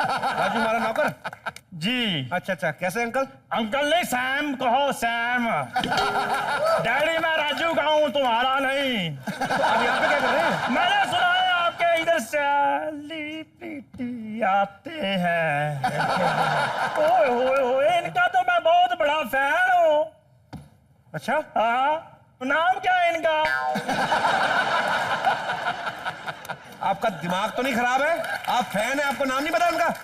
राजू हमारा नौकर जी। अच्छा अच्छा, कैसे अंकल? अंकल नहीं, सैम कहो, सैम। डैडी मैं राजू का हूँ, तुम्हारा नहीं। तो आप यहाँ पे क्या कर रहे हैं? मैंने सुना है आपके इधर सेलिब्रिटी आते हैं। ओए होए होए, इनका तो मैं बहुत बड़ा फैन हूँ। अच्छा, हाँ, नाम क्या है इनका? आपका दिमाग तो नहीं खराब है? आप फैन है, आपको नाम नहीं पता उनका?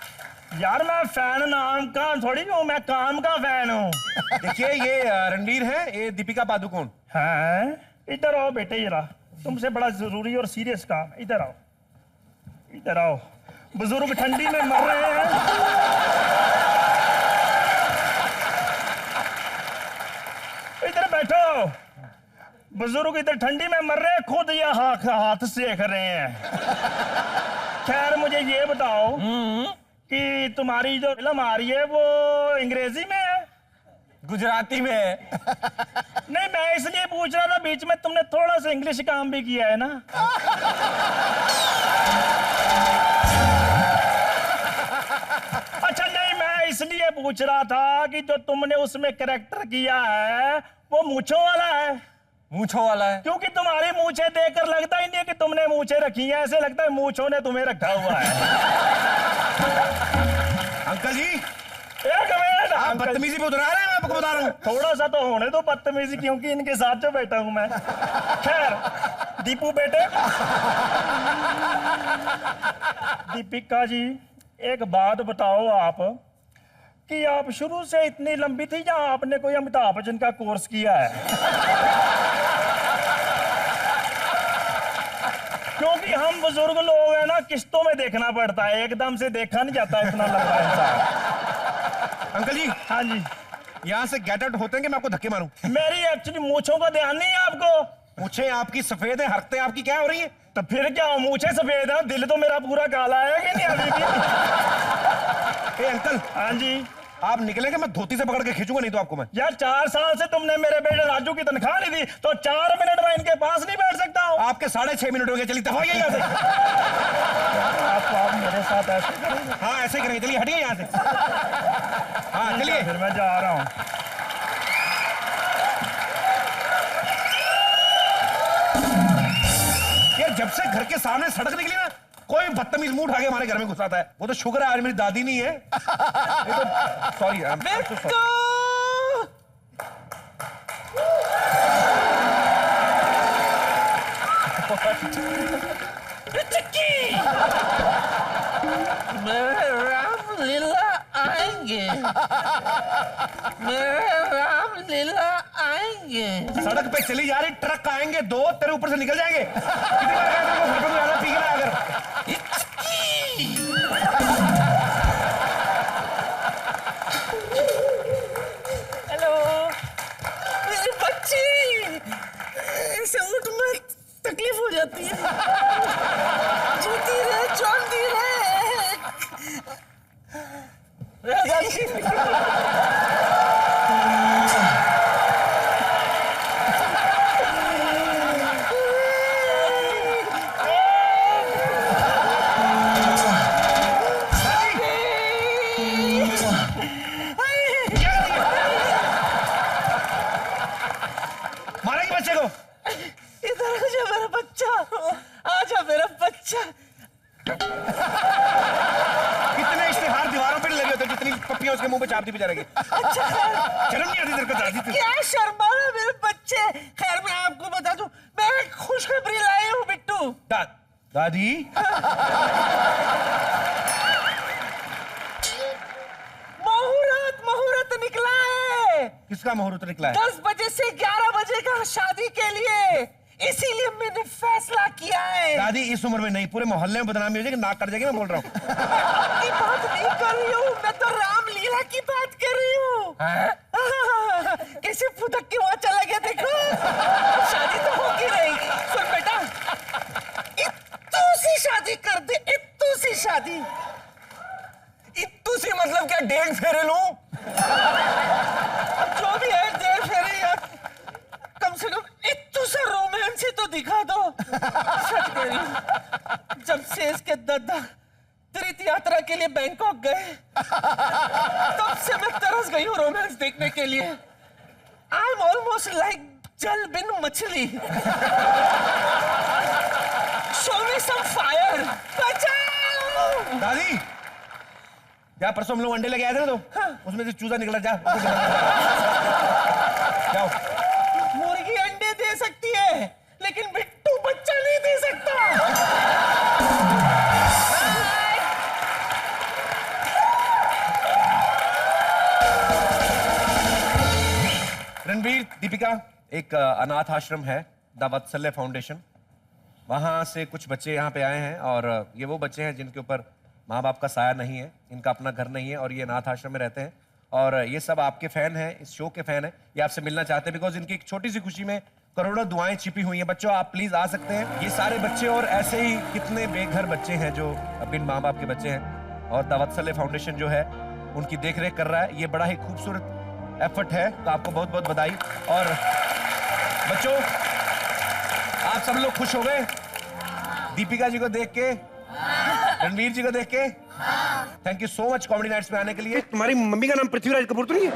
यार मैं फैन नाम का थोड़ी हूँ, मैं काम का फैन हूँ। देखिए, ये रणवीर है, ये दीपिका पादुकोण है। इधर आओ बेटे, जरा तुमसे बड़ा जरूरी और सीरियस काम। इधर आओ, इधर आओ। बुजुर्ग ठंडी में मर रहे हैं। इधर बैठो। बुजुर्ग इधर ठंडी में मर रहे हैं, खुद ये हाथ सेक रहे हैं। खैर मुझे ये बताओ कि तुम्हारी जो फिल्म आ रही है वो अंग्रेजी में है? गुजराती में है। नहीं, मैं इसलिए पूछ रहा था, बीच में तुमने थोड़ा सा इंग्लिश काम भी किया है ना। अच्छा नहीं, मैं इसलिए पूछ रहा था कि जो तुमने उसमें कैरेक्टर किया है वो मूंछों वाला है। मूंछों वाला है? क्योंकि तुम्हारी मूंछें देखकर लगता ही नहीं है कि तुमने मूंछें रखी हैं, ऐसे लगता है मूंछों ने तुम्हें रखा हुआ है। अंकल जी, एक मिनट, आप बदतमीजी पे उतरा रहे हैं, मैं आपको बता रहा हूँ। थोड़ा सा तो होने दो बदतमीजी, क्योंकि इनके साथ जो बैठा हूं मैं। खैर दीपू बेटे, दीपिका जी एक बात बताओ आप कि आप शुरू से इतनी लंबी थी या आपने कोई अमिताभ बच्चन का कोर्स किया है? क्योंकि हम बुजुर्ग लोग हैं ना, किस्तों में देखना पड़ता है, एकदम से देखा नहीं जाता इतना लंबा इंसान। अंकल जी, हाँ जी, यहाँ से गेट आउट होते हैं कि मैं आपको धक्के मारूं? मेरी एक्चुअली मूंछों का ध्यान नहीं है आपको? मूंछें आपकी सफेद है, हरकतें आपकी क्या हो रही है? तो फिर क्या, मूंछें सफेद है, दिल तो मेरा पूरा काला है कि नहीं अभी भी? ए अंकल। हाँ जी। आप निकलेंगे, मैं धोती से पकड़ के खींचूंगा, नहीं तो आपको मैं। यार 4 साल से तुमने मेरे बेटे राजू की तनख्वाह नहीं दी, तो 4 मिनट में इनके पास नहीं बैठ सकता हूँ? आपके 6.5 मिनट हो गए, चलिए दफा यहाँ से। आप मेरे साथ ऐसे करेंगे? हाँ ऐसे ही करेंगे, चलिए हटिए यहाँ से। हाँ चलिए। फिर मैं जा रहा हूँ। यार जब से घर के सामने सड़क निकली ना, कोई बदतमीज मुंह उठा के हमारे घर में घुस आता है। वो तो शुक्र है आज मेरी दादी नहीं है। ये तो सॉरी। मेरे रामलीला आएंगे, मेरे रामलीला आएंगे। सड़क पे चली जा रही ट्रक आएंगे 2, तेरे ऊपर से निकल जाएंगे। कितनी बार कहा तेरे को घर पे जाना, पी के ना अगर। हेलो मेरी बच्ची, ऐसे उठ में तकलीफ हो जाती है। जीती रहे, चौंधी रहे। मारेंगे बच्चे को। इधर आजा मेरा बच्चा, आजा मेरा बच्चा। कितने इश्तेहार दीवारों पे लगे होते, जितनी पप्पियां उसके मुंह पे चापती बेचारे की। अच्छा शर्म नहीं आती तेरे को दादी? क्या शर्मा है मेरे बच्चे। खैर मैं आपको बता दूं, मैं एक खुशखबरी लाई हूँ बिट्टू। दादी मुहूर्त निकला है। किसका मुहूर्त निकला है? 10 बजे से 11 बजे का शादी के लिए, इसीलिए मैंने फैसला किया है। दादी इस उम्र में नहीं, पूरे मोहल्ले में बदनामी हो जाएगी, नाक कट जाएगी। मैं बोल रहा हूँ। की बात नहीं कर रही हूँ, मैं तो रामलीला की बात कर रही हूँ। कैसे फुदक के वहां चला गया देखो। शादी तो होगी नहीं। सुन बेटा, इत्तू सी शादी कर दे, इत्तू सी शादी। इत्तू सी मतलब क्या, 1.5 फेरे लूं? जो भी है 1.5 फेरे, या कम से कम इत्तू सा रोमांस ही तो दिखा दो। सच कह रही हूं, जब से इसके दादा तीर्थ यात्रा के लिए बैंकॉक गए, तब से मैं तरस गई हूँ रोमांस देखने के लिए। आई एम ऑलमोस्ट लाइक जल बिन मछली। Show me some fire. बचाओ दादी, क्या परसों हम लोग अंडे लेके आए थे ना, तो उसमें से चूजा निकला। जा जाओ। मुर्गी अंडे दे सकती है, लेकिन बिट्टू बच्चा नहीं दे सकता। रणवीर, दीपिका, एक अनाथ आश्रम है, द वत्सल्य फाउंडेशन। वहां से कुछ बच्चे यहाँ पे आए हैं और ये वो बच्चे हैं जिनके ऊपर माँ बाप का साया नहीं है, इनका अपना घर नहीं है और ये अनाथ आश्रम में रहते हैं। और ये सब आपके फैन हैं, इस शो के फैन हैं। ये आपसे मिलना चाहते हैं बिकॉज इनकी एक छोटी सी खुशी में करोड़ों दुआएं छिपी हुई हैं। बच्चों, आप प्लीज आ सकते हैं। ये सारे बच्चे और ऐसे ही कितने बेघर बच्चे हैं जो बिन माँ बाप के बच्चे हैं, और द वत्सल्य फाउंडेशन जो है उनकी देखरेख कर रहा है। ये बड़ा ही खूबसूरत एफर्ट है, तो आपको बहुत बहुत बधाई। और बच्चों, आप सब लोग खुश हो गए दीपिका जी को देख के, रणवीर जी को देख के? Thank you so much comedy nights में आने के लिए। तुम्हारी मम्मी का नाम पृथ्वीराज कपूर तो नहीं है?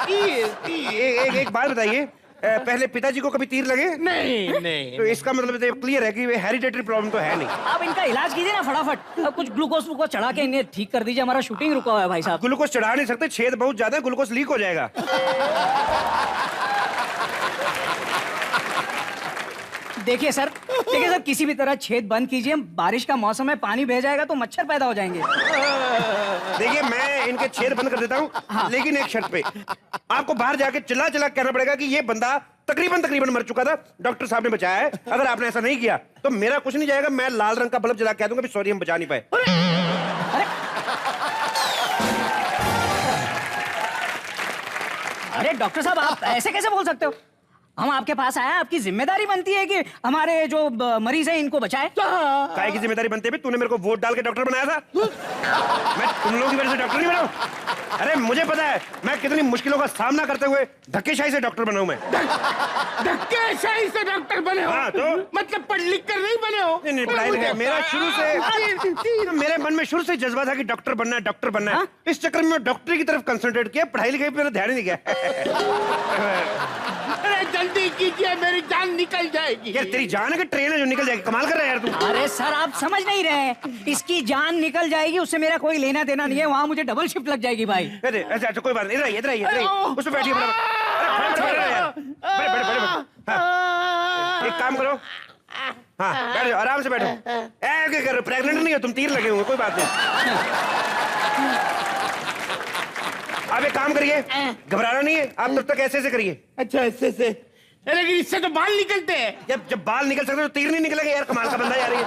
नहीं। एक बात बताइए, पहले पिताजी को कभी तीर लगे? नहीं। तो इसका मतलब क्लियर है कि हेरिडेटरी प्रॉब्लम तो है नहीं। आप इनका इलाज कीजिए ना फटाफट। अब कुछ ग्लूकोज वूकोज चढ़ा के इन्हें ठीक कर दीजिए, हमारा शूटिंग रुका हुआ है भाई साहब। ग्लूकोज चढ़ा नहीं सकते, छेद बहुत ज्यादा है, ग्लूकोज लीक हो जाएगा। देखिए सर, किसी भी तरह छेद बंद कीजिए। बारिश का मौसम है, पानी बह जाएगा तो मच्छर पैदा हो जाएंगे। देखिए, मैं इनके छेद बंद कर देता हूँ, लेकिन एक शर्त पे। आपको बाहर जाके चिल्ला चिल्ला कहना पड़ेगा कि ये बंदा तकरीबन मर चुका था, डॉक्टर साहब ने बचाया है। अगर आपने ऐसा नहीं किया तो मेरा कुछ नहीं जाएगा, मैं लाल रंग का बल्ब जला के कह दूंगा सॉरी हम बचा नहीं पाए। अरे डॉक्टर साहब, आप ऐसे कैसे बोल सकते हो? हम आपके पास आए, आपकी जिम्मेदारी बनती है कि हमारे जो मरीज हैं इनको बचाए। काय की जिम्मेदारी बनती है? तूने मेरे को वोट डाल के डॉक्टर बनाया था? मैं तुम लोगों की वजह से डॉक्टर नहीं बना हूं। अरे मुझे पता है मैं कितनी मुश्किलों का सामना करते हुए धक्केशाही से डॉक्टर बना हूं। मैं धक्केशाही से डॉक्टर बने हो? हाँ, तो मतलब पढ़ लिख कर नहीं बने हो? नहीं, पढ़ाई लिखाई मेरा शुरू से, मेरे मन में शुरू से जज्बा था कि डॉक्टर बनना है। इस चक्कर में डॉक्टरी की तरफ कंसंट्रेट किया, पढ़ाई लिखाई पे मेरा ध्यान ही नहीं गया। अरे जल्दी कीजिए, मेरी जान निकल जाएगी। यार तेरी जान है कि ट्रेन है जो निकल जाएगी? कमाल कर रहा है यार तू। अरे सर, आप समझ नहीं रहे, इसकी जान निकल जाएगी उससे मेरा कोई लेना देना नहीं है। वहाँ मुझे डबल शिफ्ट लग जाएगी भाई। अरे अच्छा, कोई बात नहीं, इधर आइए उसमें बैठिए। एक काम करो, हाँ बैठो, आराम से बैठो। क्या कर रहे हो? प्रेग्नेंट नहीं हो तुम? तीर लगे हुए, कोई बात नहीं। आप एक काम करिए, घबराना नहीं है, आप तब तक ऐसे करिए। अच्छा, ऐसे से? लेकिन इससे तो बाल निकलते हैं। जब बाल निकल सकते तो तीर नहीं निकलेगा यार। कमाल का बंदा यार ये।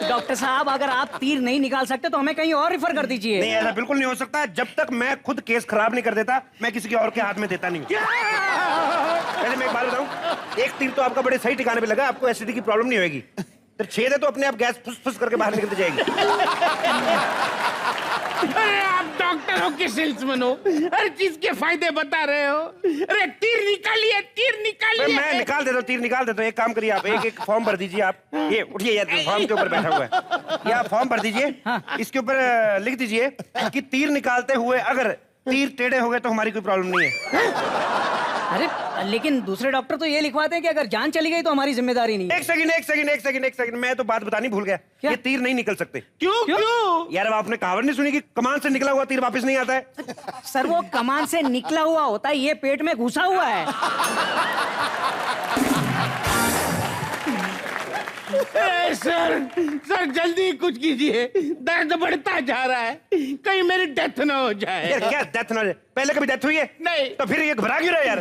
डॉक्टर साहब, अगर आप तीर नहीं निकाल सकते तो हमें कहीं और रिफर कर दीजिए। नहीं, ऐसा बिल्कुल नहीं हो सकता। जब तक मैं खुद केस खराब नहीं कर देता, मैं किसी के और के हाथ में देता नहीं। पहले मैं एक बात बताऊं, एक तीर तो आपका बड़े सही ठिकाने पे लगा, आपको एसिडिटी की प्रॉब्लम नहीं होगी। तो छेद है तो अपने आप गैस फुस फुस करके बाहर निकलती जाएगी। अरे आप डॉक्टर हो कि सेल्समैन हो? हर चीज के फायदे बता रहे हो। अरे तीर निकालिए, तीर निकालिए। मैं निकाल देता हूँ, तीर निकाल देता हूँ। एक काम करिए, आप एक फॉर्म भर दीजिए। आप ये उठिए यार, फॉर्म के ऊपर बैठा हुआ है, ये आप फॉर्म भर दीजिए। इसके ऊपर लिख दीजिए कि तीर निकालते हुए अगर तीर टेढ़े हो गए तो हमारी कोई प्रॉब्लम नहीं है। अरे लेकिन दूसरे डॉक्टर तो ये लिखवाते हैं कि अगर जान चली गई तो हमारी जिम्मेदारी नहीं है। एक सेकंड, मैं तो बात बतानी भूल गया। क्या? ये तीर नहीं निकल सकते। क्यों? यार अब आपने कहावत नहीं सुनी कि कमान से निकला हुआ तीर वापस नहीं आता है? सर, वो कमान से निकला हुआ होता है, ये पेट में घुसा हुआ है। सर जल्दी कुछ कीजिए, दर्द बढ़ता जा रहा है, कहीं मेरी डेथ ना हो जाए। यार क्या डेथ ना हो जाए? पहले कभी डेथ हुई है? नहीं। तो फिर ये घबरा क्यों रहा है यार?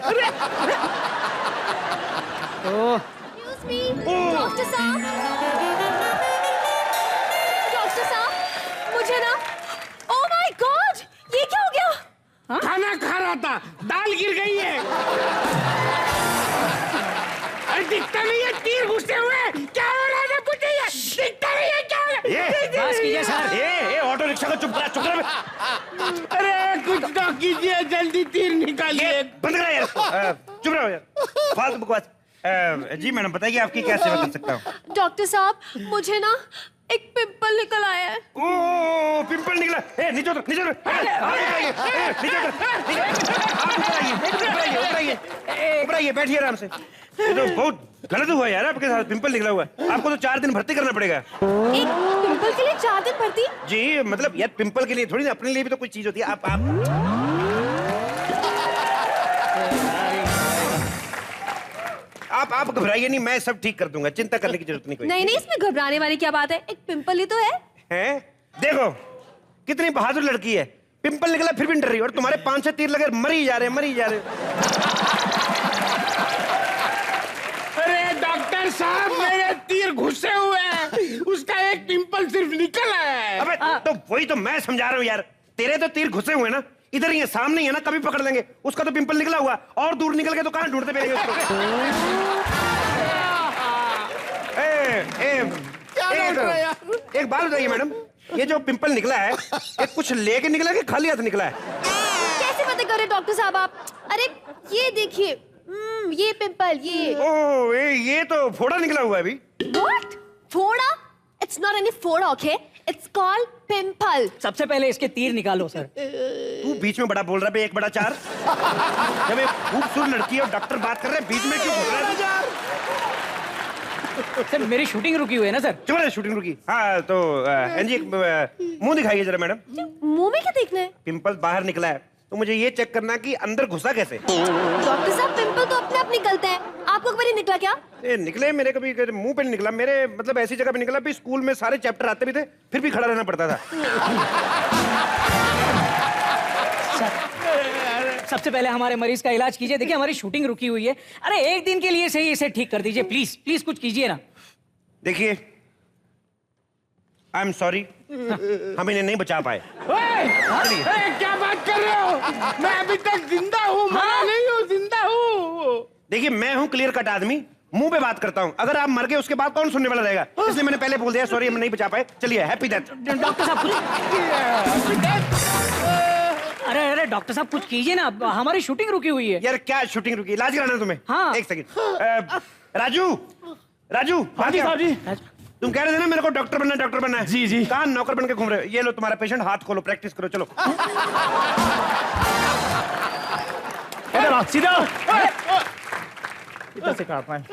डॉक्टर साहब, मुझे ना, ओह माय गॉड, ये क्या हो गया? खाना खा रहा था, दाल गिर गई है। अरे दिखता नहीं है, तीर घुसे हुए। क्या हो रहा है मुझे? दिखता नहीं है क्या? बस कीजिए सर। ये ऑटो रिक्शा का चुप रहा। अरे कुछ तो कीजिए, जल्दी तीर निकालिए। बंद करा यार, चुप रहो यार, फालतू बकवास। जी मैडम, बताइए आपकी क्या सेवा कर सकता हूँ? डॉक्टर साहब, मुझे ना एक पिंपल निकल आया है। ओ पिंपल निकला। ए नीचे उतर, नीचे उतर। आप नीचे उतर, आप ऊपर आइए, ऊपर आइए, बैठिए आराम से। ये तो बहुत गलत हुआ यार आपके साथ, पिंपल निकला हुआ है। आपको तो 4 दिन भर्ती करना पड़ेगा। एक पिंपल के लिए 4 दिन भर्ती? जी मतलब यार पिंपल के लिए थोड़ी ना, अपने लिए भी तो कोई चीज होती है। आप घबराइए नहीं, मैं सब ठीक कर दूंगा, चिंता करने की जरूरत नहीं कोई। नहीं, इसमें घबराने वाली क्या बात है? एक पिंपल ही तो है। हैं? देखो कितनी बहादुर लड़की है, पिंपल निकला फिर भी डर रही है, और तुम्हारे 5-6 तीर लगे, मर ही जा रहे। अरे डॉक्टर साहब, मेरे तीर घुसे हुए हैं, उसका एक पिंपल सिर्फ निकला है। अबे तो वही तो मैं समझा रहा हूँ यार, तेरे तो तीर घुसे हुए ना, इधर ही है, सामने ही है ना, कभी पकड़ लेंगे। उसका तो पिंपल निकला हुआ, और दूर निकल के तो कहाँ ढूंढते फिरेंगे उसको। एक बात बताइए मैडम, ये जो पिंपल निकला है, ये कुछ लेके निकला कि खाली हाथ निकला है? कैसे पता कर रहे डॉक्टर साहब आप? अरे ये देखिए, ये पिंपल, ये। ओह ये तो फोड़ा निकला हुआ है अभी। What? फोड़ा? It's not any फोड़ा, okay? It's called pimple. सबसे पहले इसके तीर निकालो सर। तू बीच में बड़ा बोल रहा है, 1 बटा 4। जब एक खूबसूरत लड़की और डॉक्टर बात कर रहे हैं, बीच में क्यों बोल रहा है? सर मेरी शूटिंग रुकी हुई है ना सर। चुप रहे, शूटिंग रुकी। हाँ तो एनजी मुंह दिखाइए जरा मैडम। मुंह में क्या देखना है? पिंपल बाहर निकला है, तो मुझे ये चेक करना कि अंदर घुसा कैसे। डॉक्टर साहब, पिंपल तो अपने आप निकलते हैं, आपको कभी नहीं निकला क्या? ये निकले मेरे, कभी मुंह पे नहीं निकला मेरे, मतलब ऐसी जगह पे निकला भी स्कूल में सारे चैप्टर आते भी थे, फिर भी खड़ा रहना पड़ता था। सबसे पहले हमारे मरीज का इलाज कीजिए। देखिए हमारी शूटिंग रुकी हुई है। अरे एक दिन के लिए सही इसे ठीक कर दीजिए, प्लीज प्लीज कुछ कीजिए ना। देखिए आई एम सॉरी, हम इन्हें नहीं बचा पाए। क्या बात कर रहे हो? मैं अभी तक जिंदा हूँ, मरा नहीं हूँ, जिंदा हूँ। देखिए मैं हूँ क्लियर कट आदमी, मुंह पे बात करता हूँ। अगर आप मर गए उसके बाद कौन सुनने वाला रहेगा, इसलिए मैंने पहले बोल दिया सॉरी, हम नहीं बचा पाए। चलिए हैप्पी डेथ। डॉक्टर साहब अरे डॉक्टर साहब कुछ कीजिए ना, हमारी शूटिंग रुकी हुई है। यार क्या शूटिंग रुकी, इलाज कराना है तुम्हें? हाँ। एक सेकंड। राजू हाँ जी साहब जी। तुम कह रहे थे ना मेरे को डॉक्टर बनना है। जी। कहाँ नौकर बन के घूम रहे हो? ये लो तुम्हारा पेशेंट, हाथ खोलो, प्रैक्टिस करो, चलो। इधर आ, सीधा इधर से काटना है।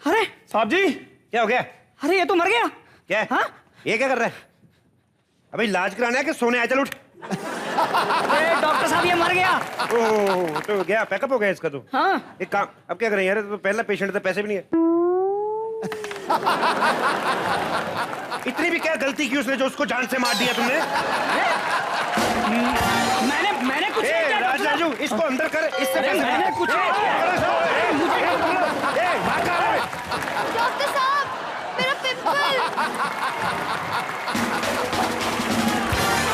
अरे साहब जी, क्या हो गया? अरे ये तो मर गया। क्या हाँ? ये क्या कर रहा है? अभी इलाज कराना है कि सोने आया? चल उठ। अरे डॉक्टर साहब ये मर गया। ओह तो गया, पैकअप हो गया इसका तो। हाँ। एक काम, अब क्या करें यार, तो पहला पेशेंट था, पैसे भी नहीं है। इतनी भी क्या गलती की उसने जो उसको जान से मार दिया तुमने? मैंने कुछ नहीं किया। राजू इसको अंदर कर, इससे मैंने कुछ नहीं किया।